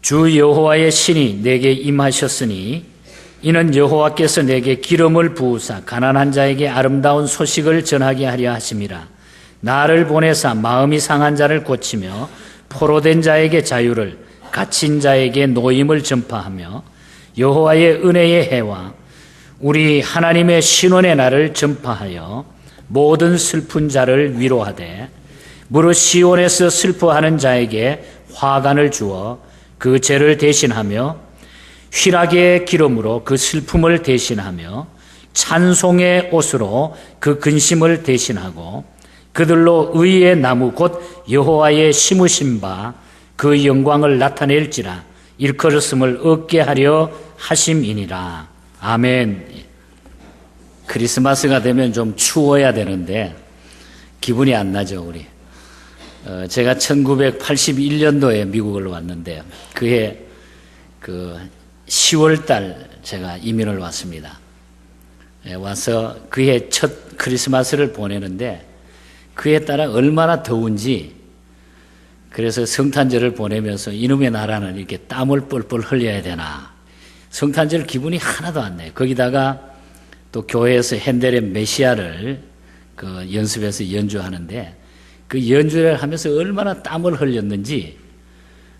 주 여호와의 신이 내게 임하셨으니 이는 여호와께서 내게 기름을 부으사 가난한 자에게 아름다운 소식을 전하게 하려 하심이라. 나를 보내사 마음이 상한 자를 고치며 포로된 자에게 자유를, 갇힌 자에게 노임을 전파하며 여호와의 은혜의 해와 우리 하나님의 신원의 날을 전파하여 모든 슬픈 자를 위로하되 무릇 시온에서 슬퍼하는 자에게 화관을 주어 그 죄를 대신하며 희락의 기름으로 그 슬픔을 대신하며 찬송의 옷으로 그 근심을 대신하고 그들로 의의 나무 곧 여호와의 심으신 바 그 영광을 나타낼지라 일컬었음을 얻게 하려 하심이니라. 아멘. 크리스마스가 되면 좀 추워야 되는데 기분이 안 나죠, 우리. 제가 1981년도에 미국을 왔는데 그해 10월 달 제가 이민을 왔습니다. 와서 그해 첫 크리스마스를 보내는데 그에 따라 얼마나 더운지, 그래서 성탄절을 보내면서 이놈의 나라는 이렇게 땀을 뻘뻘 흘려야 되나, 성탄절 기분이 하나도 안 나요. 거기다가 또 교회에서 핸델의 메시아를 연습해서 연주하는데 그 연주를 하면서 얼마나 땀을 흘렸는지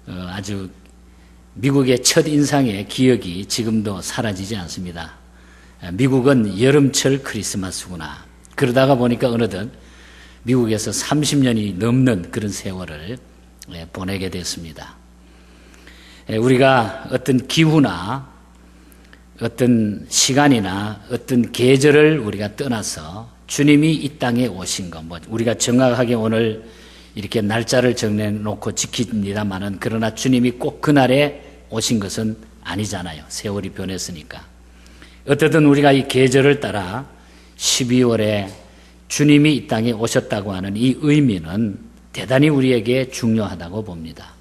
아주 미국의 첫 인상의 기억이 지금도 사라지지 않습니다. 미국은 여름철 크리스마스구나. 그러다가 보니까 어느덧 미국에서 30년이 넘는 그런 세월을 보내게 됐습니다. 우리가 어떤 기후나 어떤 시간이나 어떤 계절을 우리가 떠나서 주님이 이 땅에 오신 것, 우리가 정확하게 오늘 이렇게 날짜를 정해놓고 지킵니다만은 그러나 주님이 꼭 그날에 오신 것은 아니잖아요. 세월이 변했으니까. 어쨌든 우리가 이 계절을 따라 12월에 주님이 이 땅에 오셨다고 하는 이 의미는 대단히 우리에게 중요하다고 봅니다.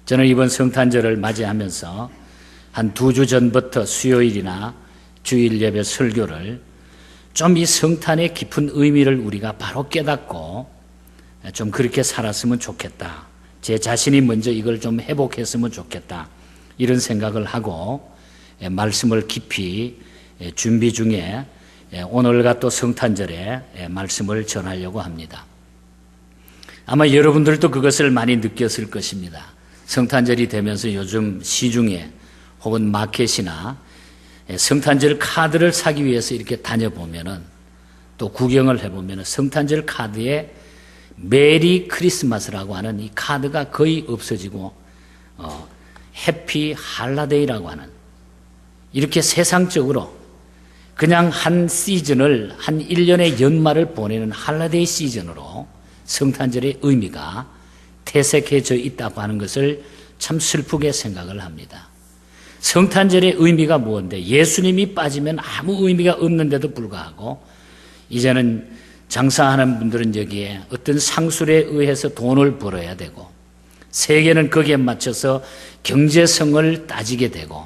저는 이번 성탄절을 맞이하면서 한 2주 전부터 수요일이나 주일 예배 설교를 좀 이 성탄의 깊은 의미를 우리가 바로 깨닫고 좀 그렇게 살았으면 좋겠다. 제 자신이 먼저 이걸 좀 회복했으면 좋겠다. 이런 생각을 하고 말씀을 깊이 준비 중에 오늘과 또 성탄절에 말씀을 전하려고 합니다. 아마 여러분들도 그것을 많이 느꼈을 것입니다. 성탄절이 되면서 요즘 시중에 혹은 마켓이나 성탄절 카드를 사기 위해서 이렇게 다녀보면은 또 구경을 해보면은 성탄절 카드에 메리 크리스마스라고 하는 이 카드가 거의 없어지고 해피 할라데이라고 하는, 이렇게 세상적으로 그냥 한 시즌을, 한 1년의 연말을 보내는 할라데이 시즌으로 성탄절의 의미가 퇴색해져 있다고 하는 것을 참 슬프게 생각을 합니다. 성탄절의 의미가 뭔데 예수님이 빠지면 아무 의미가 없는데도 불구하고 이제는 장사하는 분들은 여기에 어떤 상술에 의해서 돈을 벌어야 되고 세계는 거기에 맞춰서 경제성을 따지게 되고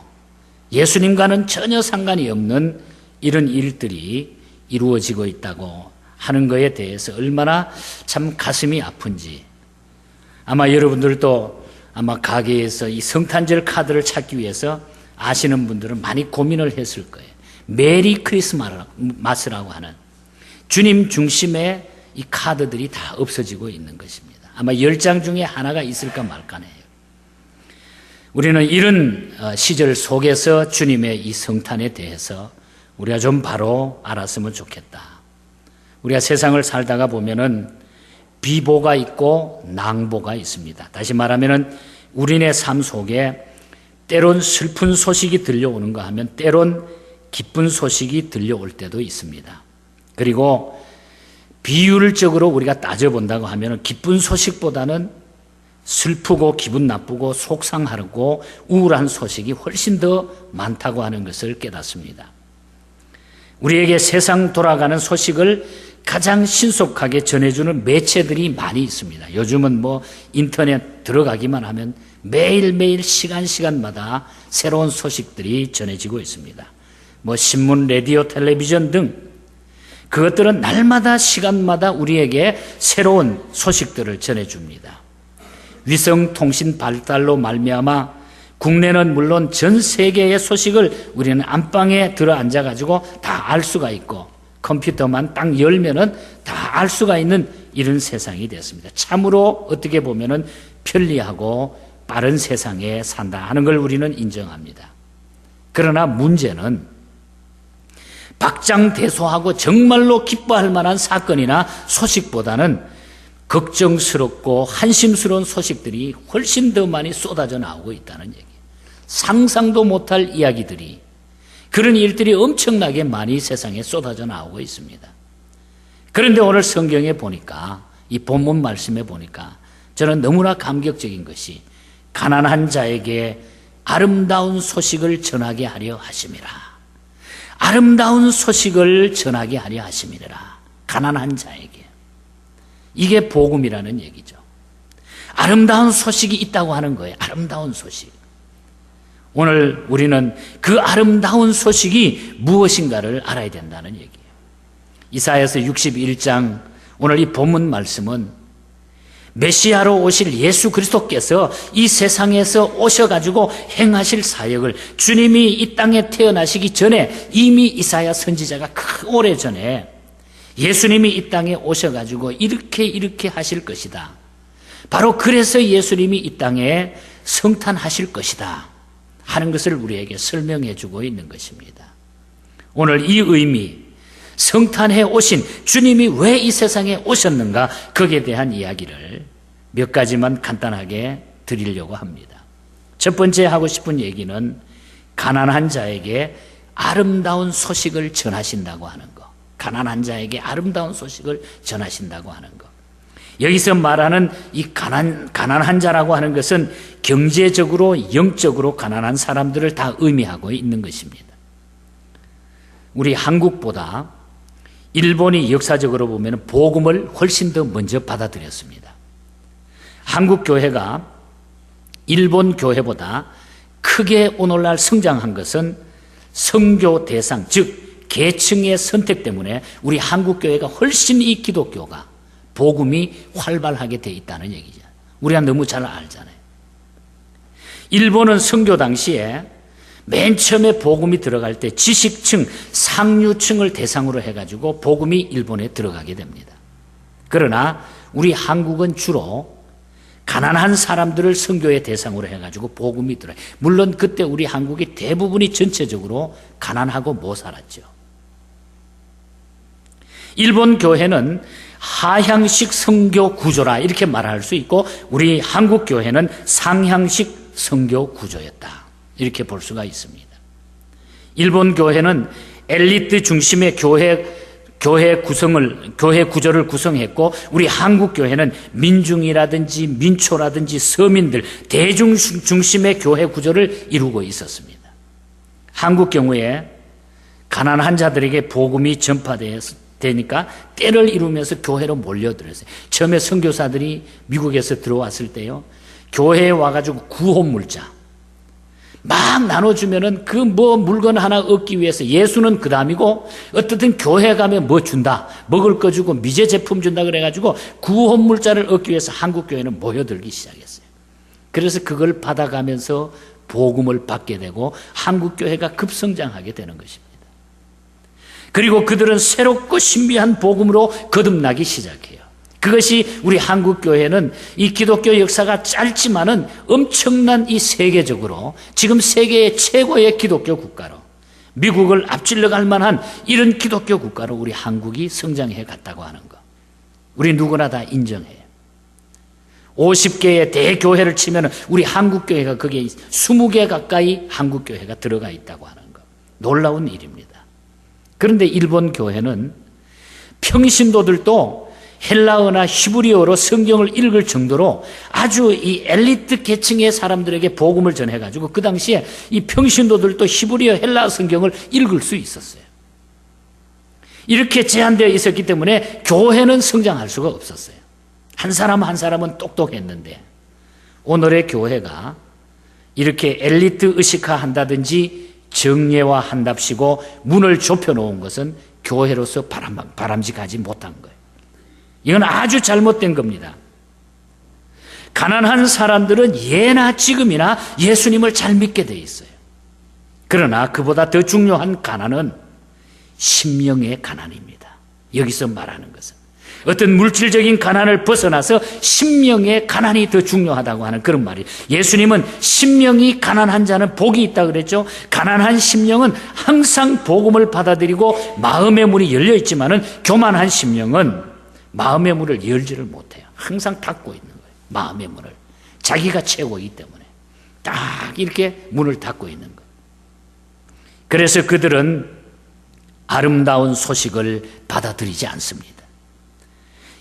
예수님과는 전혀 상관이 없는 이런 일들이 이루어지고 있다고 하는 것에 대해서 얼마나 참 가슴이 아픈지, 아마 여러분들도 아마 가게에서 이 성탄절 카드를 찾기 위해서 아시는 분들은 많이 고민을 했을 거예요. 메리 크리스마스라고 하는 주님 중심의 이 카드들이 다 없어지고 있는 것입니다. 아마 10장 중에 하나가 있을까 말까네요. 우리는 이런 시절 속에서 주님의 이 성탄에 대해서 우리가 좀 바로 알았으면 좋겠다. 우리가 세상을 살다가 보면은 비보가 있고 낭보가 있습니다. 다시 말하면은 우리네 삶 속에 때론 슬픈 소식이 들려오는가 하면 때론 기쁜 소식이 들려올 때도 있습니다. 그리고 비율적으로 우리가 따져본다고 하면 기쁜 소식보다는 슬프고 기분 나쁘고 속상하고 우울한 소식이 훨씬 더 많다고 하는 것을 깨닫습니다. 우리에게 세상 돌아가는 소식을 가장 신속하게 전해주는 매체들이 많이 있습니다. 요즘은 인터넷 들어가기만 하면 매일매일 시간마다 새로운 소식들이 전해지고 있습니다. 신문, 라디오, 텔레비전 등 그것들은 날마다 시간마다 우리에게 새로운 소식들을 전해줍니다. 위성통신 발달로 말미암아 국내는 물론 전 세계의 소식을 우리는 안방에 들어 앉아가지고 다 알 수가 있고 컴퓨터만 딱 열면은 다 알 수가 있는 이런 세상이 됐습니다. 참으로 어떻게 보면은 편리하고 빠른 세상에 산다 하는 걸 우리는 인정합니다. 그러나 문제는 박장대소하고 정말로 기뻐할 만한 사건이나 소식보다는 걱정스럽고 한심스러운 소식들이 훨씬 더 많이 쏟아져 나오고 있다는 얘기예요. 상상도 못할 이야기들이, 그런 일들이 엄청나게 많이 세상에 쏟아져 나오고 있습니다. 그런데 오늘 성경에 보니까, 이 본문 말씀에 보니까 저는 너무나 감격적인 것이 가난한 자에게 아름다운 소식을 전하게 하려 하심이라. 아름다운 소식을 전하게 하려 하심이라. 가난한 자에게. 이게 복음이라는 얘기죠. 아름다운 소식이 있다고 하는 거예요. 아름다운 소식. 오늘 우리는 그 아름다운 소식이 무엇인가를 알아야 된다는 얘기예요. 이사야서 61장 오늘 이 본문 말씀은 메시아로 오실 예수 그리스도께서 이 세상에서 오셔가지고 행하실 사역을 주님이 이 땅에 태어나시기 전에 이미 이사야 선지자가 오래전에 예수님이 이 땅에 오셔가지고 이렇게 하실 것이다. 바로 그래서 예수님이 이 땅에 성탄하실 것이다 하는 것을 우리에게 설명해 주고 있는 것입니다. 오늘 이 의미, 성탄해 오신 주님이 왜 이 세상에 오셨는가, 거기에 대한 이야기를 몇 가지만 간단하게 드리려고 합니다. 첫 번째 하고 싶은 얘기는 가난한 자에게 아름다운 소식을 전하신다고 하는 것. 가난한 자에게 아름다운 소식을 전하신다고 하는 것. 여기서 말하는 이 가난한 자라고 하는 것은 경제적으로, 영적으로 가난한 사람들을 다 의미하고 있는 것입니다. 우리 한국보다 일본이 역사적으로 보면 복음을 훨씬 더 먼저 받아들였습니다. 한국 교회가 일본 교회보다 크게 오늘날 성장한 것은 선교 대상, 즉 계층의 선택 때문에 우리 한국 교회가 훨씬 이 기독교가 복음이 활발하게 돼 있다는 얘기죠. 우리가 너무 잘 알잖아요. 일본은 선교 당시에 맨 처음에 복음이 들어갈 때 지식층, 상류층을 대상으로 해가지고 복음이 일본에 들어가게 됩니다. 그러나 우리 한국은 주로 가난한 사람들을 선교의 대상으로 해가지고 복음이 들어요. 물론 그때 우리 한국이 대부분이 전체적으로 가난하고 못 살았죠. 일본 교회는 하향식 선교 구조라 이렇게 말할 수 있고, 우리 한국 교회는 상향식 선교 구조였다 이렇게 볼 수가 있습니다. 일본 교회는 엘리트 중심의 교회 구조를 구성했고, 우리 한국 교회는 민중이라든지 민초라든지 서민들, 대중 중심의 교회 구조를 이루고 있었습니다. 한국 경우에 가난한 자들에게 복음이 전파되니까 때를 이루면서 교회로 몰려들었어요. 처음에 선교사들이 미국에서 들어왔을 때요, 교회에 와가지고 구원물자 막 나눠주면은 그 물건 하나 얻기 위해서, 예수는 그 다음이고 어떻든 교회 가면 뭐 준다, 먹을 거 주고 미제 제품 준다 그래가지고 구원물자를 얻기 위해서 한국 교회는 모여들기 시작했어요. 그래서 그걸 받아가면서 복음을 받게 되고 한국 교회가 급성장하게 되는 것입니다. 그리고 그들은 새롭고 신비한 복음으로 거듭나기 시작해요. 그것이 우리 한국 교회는 이 기독교 역사가 짧지만은 엄청난 이 세계적으로 지금 세계의 최고의 기독교 국가로, 미국을 앞질러 갈 만한 이런 기독교 국가로 우리 한국이 성장해 갔다고 하는 것, 우리 누구나 다 인정해요. 50개의 대교회를 치면 우리 한국 교회가 거기에 20개 가까이 한국 교회가 들어가 있다고 하는 것, 놀라운 일입니다. 그런데 일본 교회는 평신도들도 헬라어나 히브리어로 성경을 읽을 정도로 아주 이 엘리트 계층의 사람들에게 복음을 전해가지고 그 당시에 이 평신도들도 히브리어, 헬라어 성경을 읽을 수 있었어요. 이렇게 제한되어 있었기 때문에 교회는 성장할 수가 없었어요. 한 사람 한 사람은 똑똑했는데, 오늘의 교회가 이렇게 엘리트 의식화 한다든지 정예화 한답시고 문을 좁혀놓은 것은 교회로서 바람직하지 못한 거예요. 이건 아주 잘못된 겁니다. 가난한 사람들은 예나 지금이나 예수님을 잘 믿게 돼 있어요. 그러나 그보다 더 중요한 가난은 심령의 가난입니다. 여기서 말하는 것은 어떤 물질적인 가난을 벗어나서 심령의 가난이 더 중요하다고 하는 그런 말이에요. 예수님은 심령이 가난한 자는 복이 있다고 그랬죠. 가난한 심령은 항상 복음을 받아들이고 마음의 문이 열려 있지만은 교만한 심령은 마음의 문을 열지를 못해요. 항상 닫고 있는 거예요. 마음의 문을. 자기가 최고이기 때문에 딱 이렇게 문을 닫고 있는 거예요. 그래서 그들은 아름다운 소식을 받아들이지 않습니다.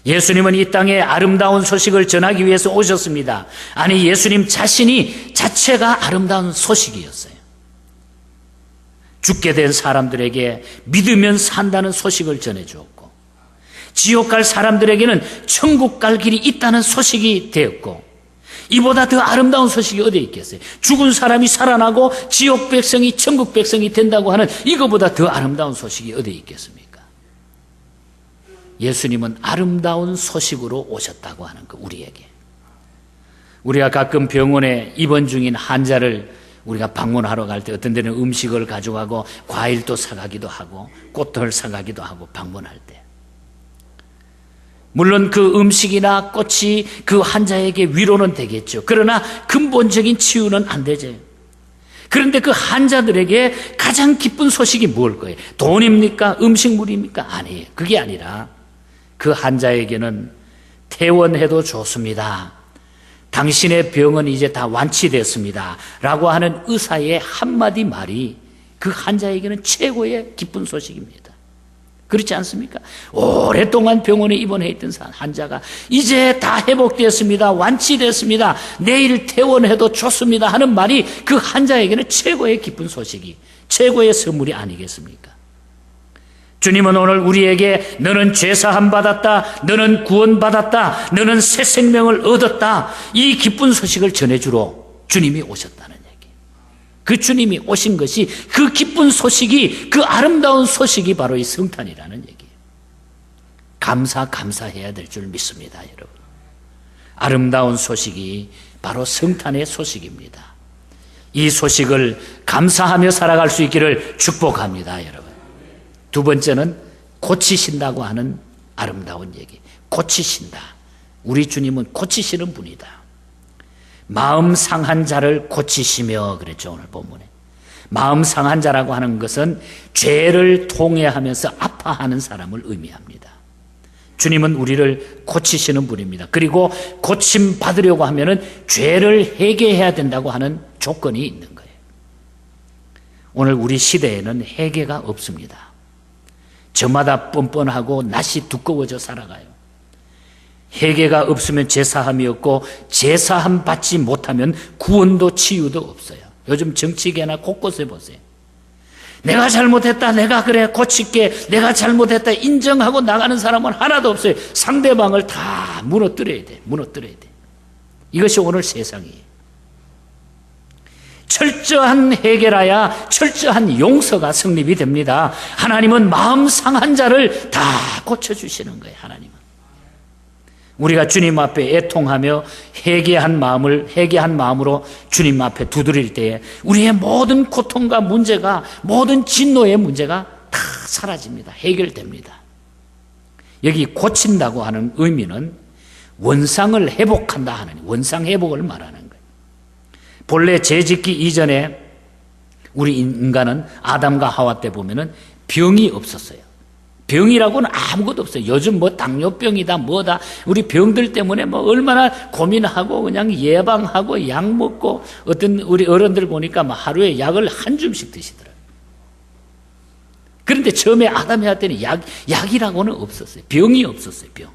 예수님은 이 땅에 아름다운 소식을 전하기 위해서 오셨습니다. 아니, 예수님 자체가 아름다운 소식이었어요. 죽게 된 사람들에게 믿으면 산다는 소식을 전해주었고, 지옥 갈 사람들에게는 천국 갈 길이 있다는 소식이 되었고, 이보다 더 아름다운 소식이 어디에 있겠어요? 죽은 사람이 살아나고 지옥 백성이 천국 백성이 된다고 하는 이거보다 더 아름다운 소식이 어디에 있겠습니까? 예수님은 아름다운 소식으로 오셨다고 하는 거, 우리에게. 우리가 가끔 병원에 입원 중인 환자를 우리가 방문하러 갈 때 어떤 데는 음식을 가져가고 과일도 사가기도 하고 꽃을 사가기도 하고 방문할 때, 물론 그 음식이나 꽃이 그 환자에게 위로는 되겠죠. 그러나 근본적인 치유는 안 되죠. 그런데 그 환자들에게 가장 기쁜 소식이 뭘 거예요? 돈입니까? 음식물입니까? 아니에요. 그게 아니라 그 환자에게는 퇴원해도 좋습니다. 당신의 병은 이제 다 완치됐습니다. 라고 하는 의사의 한마디 말이 그 환자에게는 최고의 기쁜 소식입니다. 그렇지 않습니까? 오랫동안 병원에 입원해 있던 환자가 이제 다 회복됐습니다. 완치됐습니다. 내일 퇴원해도 좋습니다. 하는 말이 그 환자에게는 최고의 기쁜 소식이, 최고의 선물이 아니겠습니까? 주님은 오늘 우리에게 너는 죄사함 받았다, 너는 구원받았다, 너는 새 생명을 얻었다, 이 기쁜 소식을 전해주러 주님이 오셨다는 얘기. 그 주님이 오신 것이, 그 기쁜 소식이, 그 아름다운 소식이 바로 이 성탄이라는 얘기예요. 감사해야 될 줄 믿습니다, 여러분. 아름다운 소식이 바로 성탄의 소식입니다. 이 소식을 감사하며 살아갈 수 있기를 축복합니다, 여러분. 두 번째는 고치신다고 하는 아름다운 얘기. 고치신다. 우리 주님은 고치시는 분이다. 마음 상한 자를 고치시며 그랬죠, 오늘 본문에. 마음 상한 자라고 하는 것은 죄를 통회하면서 아파하는 사람을 의미합니다. 주님은 우리를 고치시는 분입니다. 그리고 고침 받으려고 하면은 죄를 회개해야 된다고 하는 조건이 있는 거예요. 오늘 우리 시대에는 회개가 없습니다. 저마다 뻔뻔하고 낯이 두꺼워져 살아가요. 회개가 없으면 제사함이 없고, 제사함 받지 못하면 구원도 치유도 없어요. 요즘 정치계나 곳곳에 보세요. 내가 잘못했다, 내가 그래 고칠게, 내가 잘못했다 인정하고 나가는 사람은 하나도 없어요. 상대방을 다 무너뜨려야 돼. 이것이 오늘 세상이에요. 철저한 회개라야 철저한 용서가 성립이 됩니다. 하나님은 마음 상한 자를 다 고쳐주시는 거예요. 하나님은 우리가 주님 앞에 애통하며 회개한 마음으로 주님 앞에 두드릴 때에 우리의 모든 고통과 문제가, 모든 진노의 문제가 다 사라집니다. 해결됩니다. 여기 고친다고 하는 의미는 원상을 회복한다 하는, 원상 회복을 말하는 거예요. 본래 죄 짓기 이전에 우리 인간은 아담과 하와 때 보면은 병이 없었어요. 병이라고는 아무것도 없어요. 요즘 뭐 당뇨병이다 뭐다, 우리 병들 때문에 뭐 얼마나 고민하고 그냥 예방하고 약 먹고, 어떤 우리 어른들 보니까 뭐 하루에 약을 한 줌씩 드시더라고요. 그런데 처음에 아담이 할 때는 약이라고는 없었어요. 병이 없었어요. 병.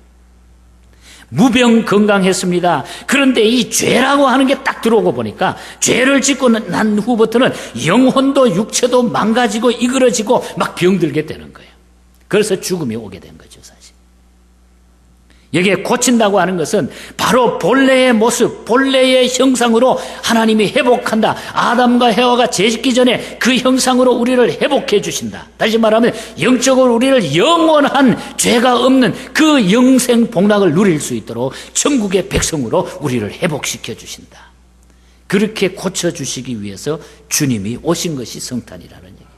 무병 건강했습니다. 그런데 이 죄라고 하는 게 딱 들어오고 보니까 죄를 짓고 난 후부터는 영혼도 육체도 망가지고 이그러지고 막 병들게 되는 거예요. 그래서 죽음이 오게 된 거죠, 사실. 여기에 고친다고 하는 것은 바로 본래의 모습, 본래의 형상으로 하나님이 회복한다. 아담과 해와가 죄짓기 전에 그 형상으로 우리를 회복해 주신다. 다시 말하면 영적으로 우리를 영원한 죄가 없는 그 영생 복락을 누릴 수 있도록 천국의 백성으로 우리를 회복시켜 주신다. 그렇게 고쳐주시기 위해서 주님이 오신 것이 성탄이라는 얘기예요.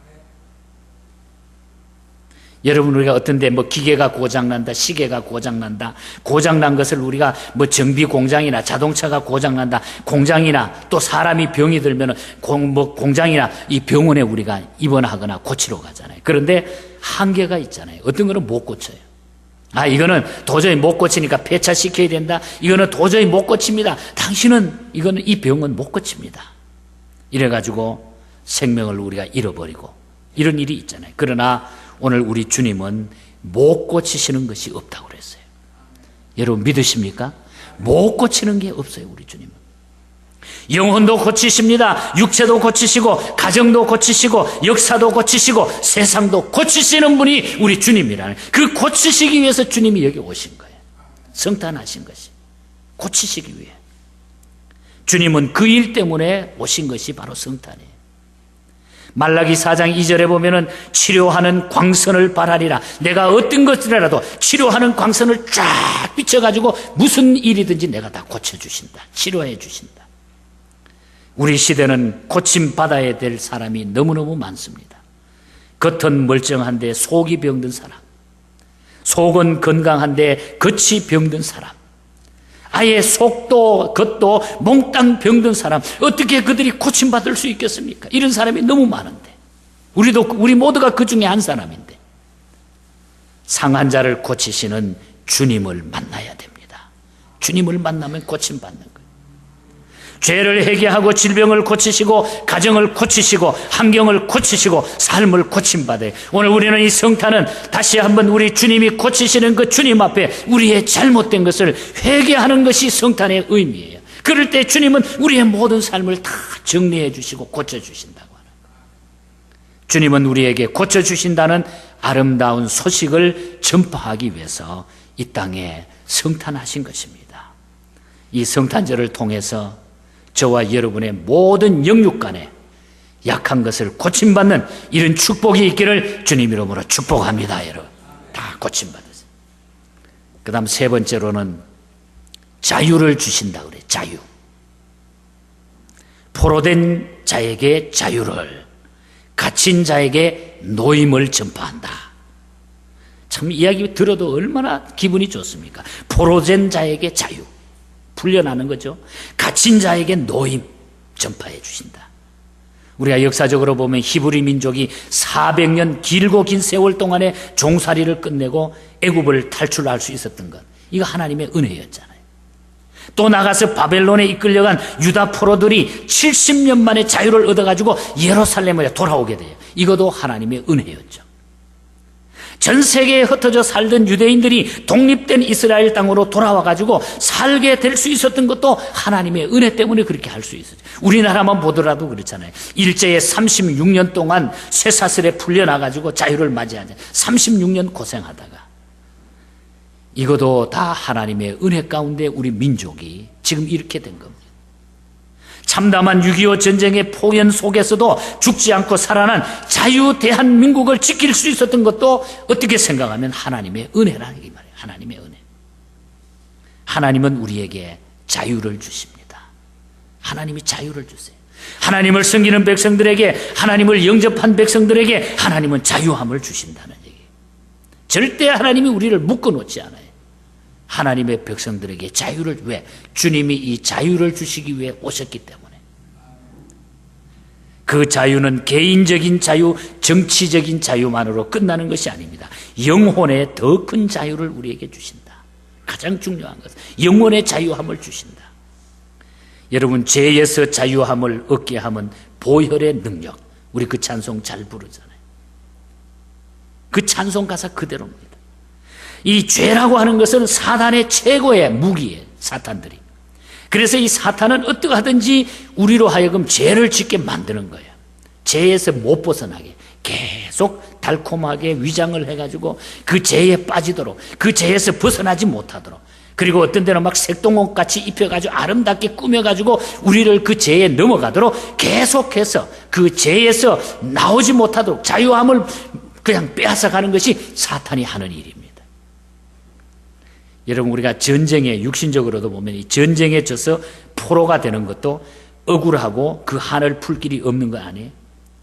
여러분, 우리가 어떤데 기계가 고장난다, 시계가 고장난다, 고장난 것을 우리가 정비 공장이나 자동차가 고장난다, 공장이나 또 사람이 병이 들면 공장이나 이 병원에 우리가 입원하거나 고치러 가잖아요. 그런데 한계가 있잖아요. 어떤 거는 못 고쳐요. 이거는 도저히 못 고치니까 폐차시켜야 된다. 이거는 도저히 못 고칩니다. 당신은 이 병은 못 고칩니다. 이래가지고 생명을 우리가 잃어버리고 이런 일이 있잖아요. 그러나 오늘 우리 주님은 못 고치시는 것이 없다고 그랬어요. 여러분 믿으십니까? 못 고치는 게 없어요. 우리 주님은 영혼도 고치십니다. 육체도 고치시고 가정도 고치시고 역사도 고치시고 세상도 고치시는 분이 우리 주님이라는, 그 고치시기 위해서 주님이 여기 오신 거예요. 성탄하신 것이 고치시기 위해. 주님은 그 일 때문에 오신 것이 바로 성탄이에요. 말라기 4장 2절에 보면은 치료하는 광선을 바라리라. 내가 어떤 것이라도 치료하는 광선을 쫙 비춰가지고 무슨 일이든지 내가 다 고쳐주신다. 치료해 주신다. 우리 시대는 고침받아야 될 사람이 너무너무 많습니다. 겉은 멀쩡한데 속이 병든 사람, 속은 건강한데 겉이 병든 사람, 아예 속도 겉도 몽땅 병든 사람, 어떻게 그들이 고침받을 수 있겠습니까? 이런 사람이 너무 많은데, 우리 모두가 그 중에 한 사람인데, 상한 자를 고치시는 주님을 만나야 됩니다. 주님을 만나면 고침받는 거예요. 죄를 회개하고 질병을 고치시고 가정을 고치시고 환경을 고치시고 삶을 고침받아요. 오늘 우리는 이 성탄은 다시 한번 우리 주님이 고치시는 그 주님 앞에 우리의 잘못된 것을 회개하는 것이 성탄의 의미예요. 그럴 때 주님은 우리의 모든 삶을 다 정리해 주시고 고쳐주신다고 하는 거예요. 주님은 우리에게 고쳐주신다는 아름다운 소식을 전파하기 위해서 이 땅에 성탄하신 것입니다. 이 성탄절을 통해서 저와 여러분의 모든 영육 간에 약한 것을 고침받는 이런 축복이 있기를 주님 이름으로 축복합니다. 여러분 다 고침받으세요. 그 다음 세 번째로는 자유를 주신다 그래요. 자유. 포로된 자에게 자유를, 갇힌 자에게 노임을 전파한다. 참 이야기 들어도 얼마나 기분이 좋습니까? 포로된 자에게 자유, 풀려나는 거죠. 갇힌 자에게 노임 전파해 주신다. 우리가 역사적으로 보면 히브리 민족이 400년 길고 긴 세월 동안의 종살이를 끝내고 애굽을 탈출할 수 있었던 것, 이거 하나님의 은혜였잖아요. 또 나가서 바벨론에 이끌려간 유다 포로들이 70년 만에 자유를 얻어가지고 예루살렘에 돌아오게 돼요. 이것도 하나님의 은혜였죠. 전 세계에 흩어져 살던 유대인들이 독립된 이스라엘 땅으로 돌아와가지고 살게 될 수 있었던 것도 하나님의 은혜 때문에 그렇게 할 수 있었죠. 우리나라만 보더라도 그렇잖아요. 일제에 36년 동안 쇠사슬에 풀려나가지고 자유를 맞이하자 36년 고생하다가, 이것도 다 하나님의 은혜 가운데 우리 민족이 지금 이렇게 된 겁니다. 참담한 6.25 전쟁의 폭연 속에서도 죽지 않고 살아난 자유 대한민국을 지킬 수 있었던 것도 어떻게 생각하면 하나님의 은혜라는 게 말이에요. 하나님의 은혜. 하나님은 우리에게 자유를 주십니다. 하나님이 자유를 주세요. 하나님을 섬기는 백성들에게, 하나님을 영접한 백성들에게 하나님은 자유함을 주신다는 얘기예요. 절대 하나님이 우리를 묶어놓지 않아요. 하나님의 백성들에게 자유를, 왜? 주님이 이 자유를 주시기 위해 오셨기 때문에. 그 자유는 개인적인 자유, 정치적인 자유만으로 끝나는 것이 아닙니다. 영혼의 더 큰 자유를 우리에게 주신다. 가장 중요한 것은 영혼의 자유함을 주신다. 여러분, 죄에서 자유함을 얻게 하면 보혈의 능력, 우리 그 찬송 잘 부르잖아요. 그 찬송 가사 그대로입니다. 이 죄라고 하는 것은 사탄의 최고의 무기예요. 사탄들이. 그래서 이 사탄은 어떠하든지 우리로 하여금 죄를 짓게 만드는 거예요. 죄에서 못 벗어나게 계속 달콤하게 위장을 해가지고 그 죄에 빠지도록, 그 죄에서 벗어나지 못하도록, 그리고 어떤 데는 막 색동옷같이 입혀가지고 아름답게 꾸며가지고 우리를 그 죄에 넘어가도록 계속해서 그 죄에서 나오지 못하도록 자유함을 그냥 빼앗아가는 것이 사탄이 하는 일입니다. 여러분, 우리가 전쟁에 육신적으로도 보면 이 전쟁에 져서 포로가 되는 것도 억울하고 그 한을 풀 길이 없는 거 아니에요?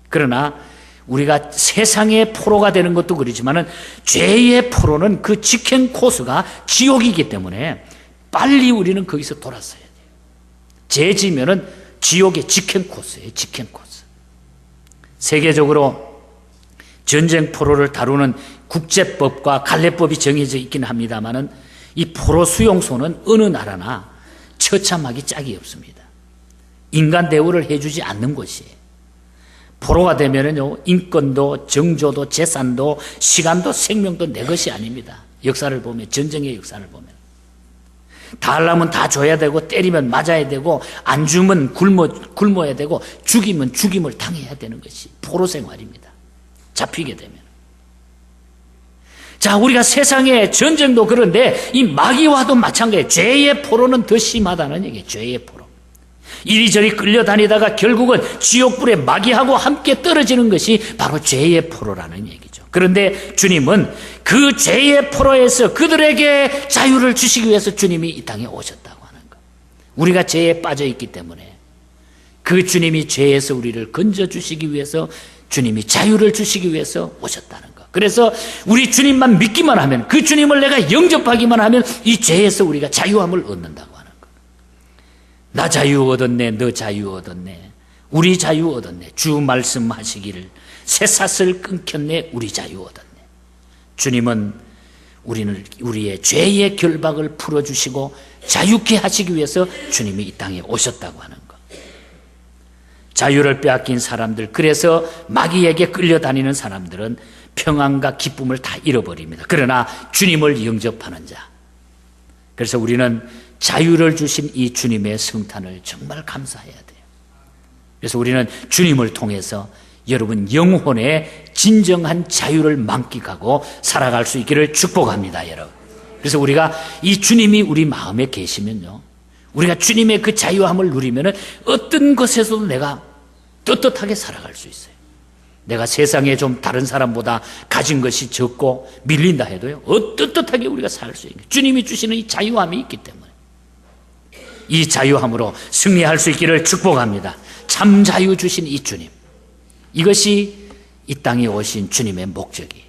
그러나 우리가 세상의 포로가 되는 것도 그렇지만은 죄의 포로는 그 직행 코스가 지옥이기 때문에 빨리 우리는 거기서 돌아서야 돼요. 죄 지면은 지옥의 직행 코스예요. 직행 코스. 세계적으로 전쟁 포로를 다루는 국제법과 관례법이 정해져 있긴 합니다만은 이 포로 수용소는 어느 나라나 처참하기 짝이 없습니다. 인간 대우를 해주지 않는 곳이에요. 포로가 되면은요, 인권도 정조도 재산도 시간도 생명도 내 것이 아닙니다. 역사를 보면, 전쟁의 역사를 보면 다 하려면 다 줘야 되고, 때리면 맞아야 되고, 안 주면 굶어야 되고, 죽이면 죽임을 당해야 되는 것이 포로 생활입니다. 잡히게 되면. 자, 우리가 세상의 전쟁도 그런데 이 마귀와도 마찬가지예요. 죄의 포로는 더 심하다는 얘기예요. 죄의 포로. 이리저리 끌려다니다가 결국은 지옥불에 마귀하고 함께 떨어지는 것이 바로 죄의 포로라는 얘기죠. 그런데 주님은 그 죄의 포로에서 그들에게 자유를 주시기 위해서 주님이 이 땅에 오셨다고 하는 것. 우리가 죄에 빠져 있기 때문에 그 주님이 죄에서 우리를 건져주시기 위해서, 주님이 자유를 주시기 위해서 오셨다는 것. 그래서 우리 주님만 믿기만 하면, 그 주님을 내가 영접하기만 하면 이 죄에서 우리가 자유함을 얻는다고 하는 것. 나 자유 얻었네, 너 자유 얻었네, 우리 자유 얻었네. 주 말씀하시기를 쇠사슬 끊겼네, 우리 자유 얻었네. 주님은 우리의 죄의 결박을 풀어주시고 자유케 하시기 위해서 주님이 이 땅에 오셨다고 하는 것. 자유를 빼앗긴 사람들, 그래서 마귀에게 끌려다니는 사람들은 평안과 기쁨을 다 잃어버립니다. 그러나 주님을 영접하는 자, 그래서 우리는 자유를 주신 이 주님의 성탄을 정말 감사해야 돼요. 그래서 우리는 주님을 통해서 여러분 영혼의 진정한 자유를 만끽하고 살아갈 수 있기를 축복합니다, 여러분. 그래서 우리가 이 주님이 우리 마음에 계시면요, 우리가 주님의 그 자유함을 누리면은 어떤 것에서도 내가 떳떳하게 살아갈 수 있어요. 내가 세상에 좀 다른 사람보다 가진 것이 적고 밀린다 해도요, 떳떳하게 우리가 살 수 있는, 주님이 주시는 이 자유함이 있기 때문에 이 자유함으로 승리할 수 있기를 축복합니다. 참 자유 주신 이 주님, 이것이 이 땅에 오신 주님의 목적이에요.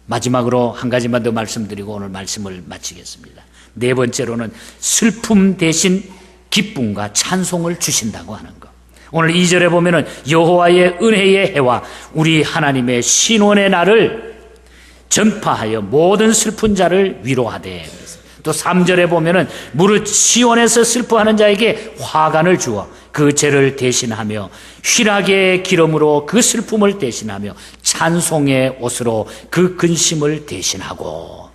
마지막으로 한 가지만 더 말씀드리고 오늘 말씀을 마치겠습니다. 네 번째로는 슬픔 대신 기쁨과 찬송을 주신다고 하는 것. 오늘 2절에 보면은 여호와의 은혜의 해와 우리 하나님의 신원의 날을 전파하여 모든 슬픈 자를 위로하되, 또 3절에 보면은 무릇 시온에서 슬퍼하는 자에게 화관을 주어 그 죄를 대신하며 희락의 기름으로 그 슬픔을 대신하며 찬송의 옷으로 그 근심을 대신하고.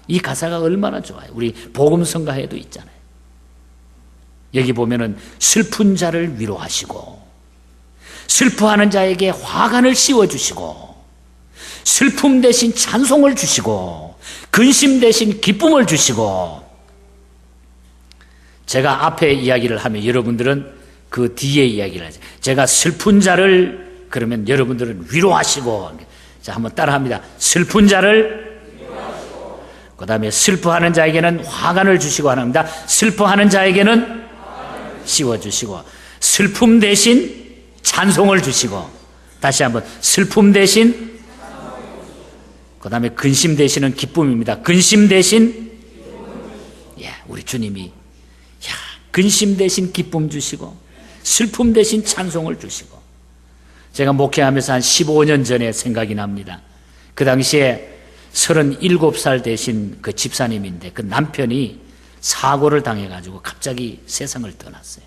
이 가사가 얼마나 좋아요. 우리 복음성가에도 있잖아요. 여기 보면은 슬픈 자를 위로하시고, 슬퍼하는 자에게 화관을 씌워주시고, 슬픔 대신 찬송을 주시고, 근심 대신 기쁨을 주시고. 제가 앞에 이야기를 하면 여러분들은 그 뒤에 이야기를 하죠. 제가 슬픈 자를 그러면 여러분들은 위로하시고. 자, 한번 따라합니다. 슬픈 자를 위로하시고, 그 다음에 슬퍼하는 자에게는 화관을 주시고 합니다. 슬퍼하는 자에게는 씌워주시고, 슬픔 대신 찬송을 주시고, 다시 한번 슬픔 대신, 그 다음에 근심 대신은 기쁨입니다. 근심 대신, 우리 주님이 근심 대신 기쁨 주시고 슬픔 대신 찬송을 주시고. 제가 목회하면서 한 15년 전에 생각이 납니다. 그 당시에 37살 되신 그 집사님인데 그 남편이 사고를 당해가지고 갑자기 세상을 떠났어요.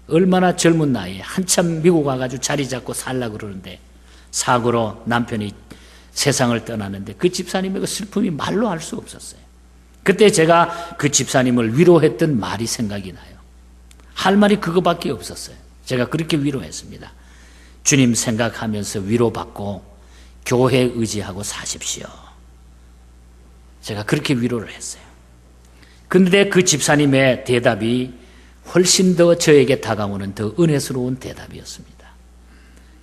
얼마나 젊은 나이에 한참 미국 와가지고 자리 잡고 살려고 그러는데 사고로 남편이 세상을 떠났는데 그 집사님의 그 슬픔이 말로 할 수 없었어요. 그때 제가 그 집사님을 위로했던 말이 생각이 나요. 할 말이 그거밖에 없었어요. 제가 그렇게 위로했습니다. 주님 생각하면서 위로받고 교회 의지하고 사십시오. 제가 그렇게 위로를 했어요. 그런데 그 집사님의 대답이 훨씬 더 저에게 다가오는 더 은혜스러운 대답이었습니다.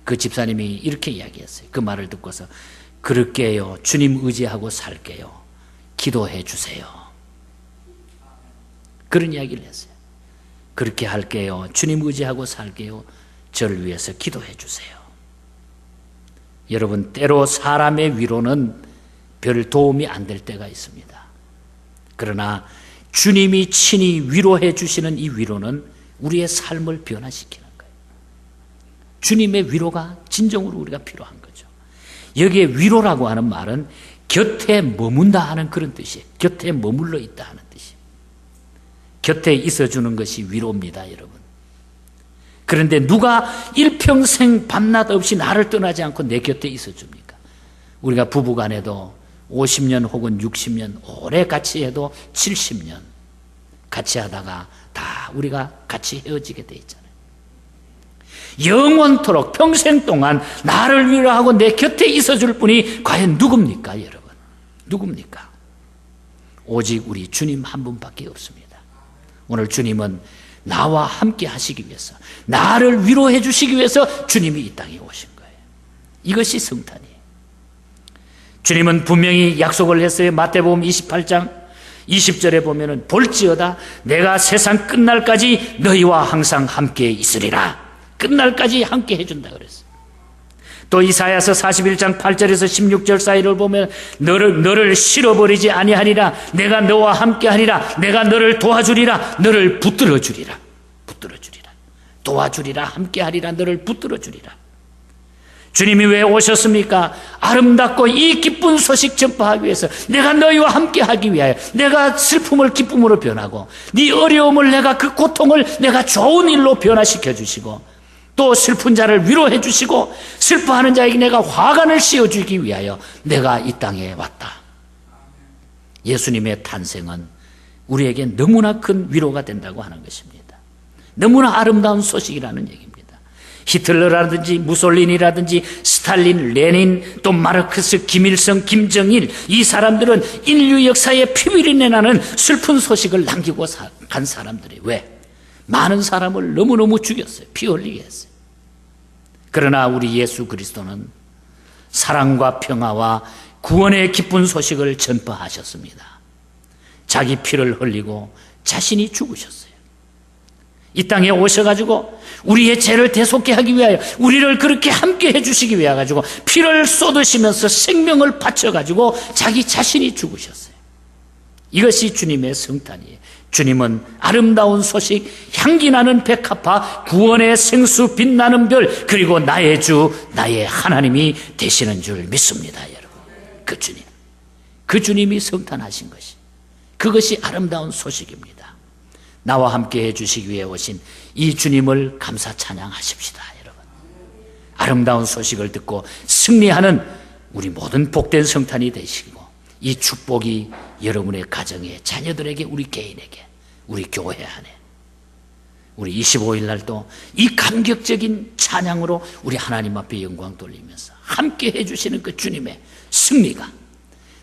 그 집사님이 이렇게 이야기했어요. 그 말을 듣고서 그럴게요. 주님 의지하고 살게요. 기도해 주세요. 그런 이야기를 했어요. 그렇게 할게요. 주님 의지하고 살게요. 저를 위해서 기도해 주세요. 여러분, 때로 사람의 위로는 별 도움이 안 될 때가 있습니다. 그러나 주님이 친히 위로해 주시는 이 위로는 우리의 삶을 변화시키는 거예요. 주님의 위로가 진정으로 우리가 필요한 거죠. 여기에 위로라고 하는 말은 곁에 머문다 하는 그런 뜻이에요. 곁에 머물러 있다 하는 뜻이에요. 곁에 있어주는 것이 위로입니다, 여러분. 그런데 누가 일평생 밤낮 없이 나를 떠나지 않고 내 곁에 있어줍니까? 우리가 부부간에도 50년 혹은 60년 오래 같이 해도 70년 같이 하다가 다 우리가 같이 헤어지게 돼 있잖아요. 영원토록 평생 동안 나를 위로하고 내 곁에 있어줄 분이 과연 누굽니까, 여러분? 누굽니까? 오직 우리 주님 한 분밖에 없습니다. 오늘 주님은 나와 함께 하시기 위해서, 나를 위로해 주시기 위해서 주님이 이 땅에 오신 거예요. 이것이 성탄이에요. 주님은 분명히 약속을 했어요. 마태복음 28장 20절에 보면은 볼지어다 내가 세상 끝날까지 너희와 항상 함께 있으리라. 끝날까지 함께 해준다 그랬어요. 또 이사야서 41장 8절에서 16절 사이를 보면 너를 실어버리지 아니하리라. 내가 너와 함께하리라. 내가 너를 도와주리라. 너를 붙들어주리라. 도와주리라. 함께하리라. 너를 붙들어주리라. 주님이 왜 오셨습니까? 아름답고 이 기쁜 소식 전파하기 위해서, 내가 너희와 함께하기 위하여, 내가 슬픔을 기쁨으로 변하고 네 어려움을 내가, 그 고통을 내가 좋은 일로 변화시켜 주시고, 또 슬픈 자를 위로해 주시고 슬퍼하는 자에게 내가 화관을 씌워주기 위하여 내가 이 땅에 왔다. 예수님의 탄생은 우리에게 너무나 큰 위로가 된다고 하는 것입니다. 너무나 아름다운 소식이라는 얘기입니다. 히틀러라든지 무솔리니라든지 스탈린, 레닌, 또 마르크스, 김일성, 김정일, 이 사람들은 인류 역사에 피비린내 나는 슬픈 소식을 남기고 간 사람들이, 왜? 많은 사람을 너무너무 죽였어요. 피 흘리게 했어요. 그러나 우리 예수 그리스도는 사랑과 평화와 구원의 기쁜 소식을 전파하셨습니다. 자기 피를 흘리고 자신이 죽으셨어요. 이 땅에 오셔가지고 우리의 죄를 대속케 하기 위하여, 우리를 그렇게 함께 해주시기 위해 가지고 피를 쏟으시면서 생명을 바쳐가지고 자기 자신이 죽으셨어요. 이것이 주님의 성탄이에요. 주님은 아름다운 소식, 향기나는 백합화, 구원의 생수, 빛나는 별, 그리고 나의 주, 나의 하나님이 되시는 줄 믿습니다, 여러분. 그 주님이 성탄하신 것이, 그것이 아름다운 소식입니다. 나와 함께 해주시기 위해 오신 이 주님을 감사 찬양하십시다, 여러분. 아름다운 소식을 듣고 승리하는 우리 모든 복된 성탄이 되시고, 이 축복이 여러분의 가정에, 자녀들에게, 우리 개인에게, 우리 교회 안에, 우리 25일 날도 이 감격적인 찬양으로 우리 하나님 앞에 영광 돌리면서 함께 해주시는 그 주님의 승리가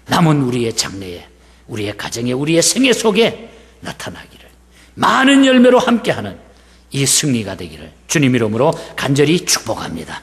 남은 우리의 장래에, 우리의 가정에, 우리의 생애 속에 나타나기를, 많은 열매로 함께하는 이 승리가 되기를 주님 이름으로 간절히 축복합니다.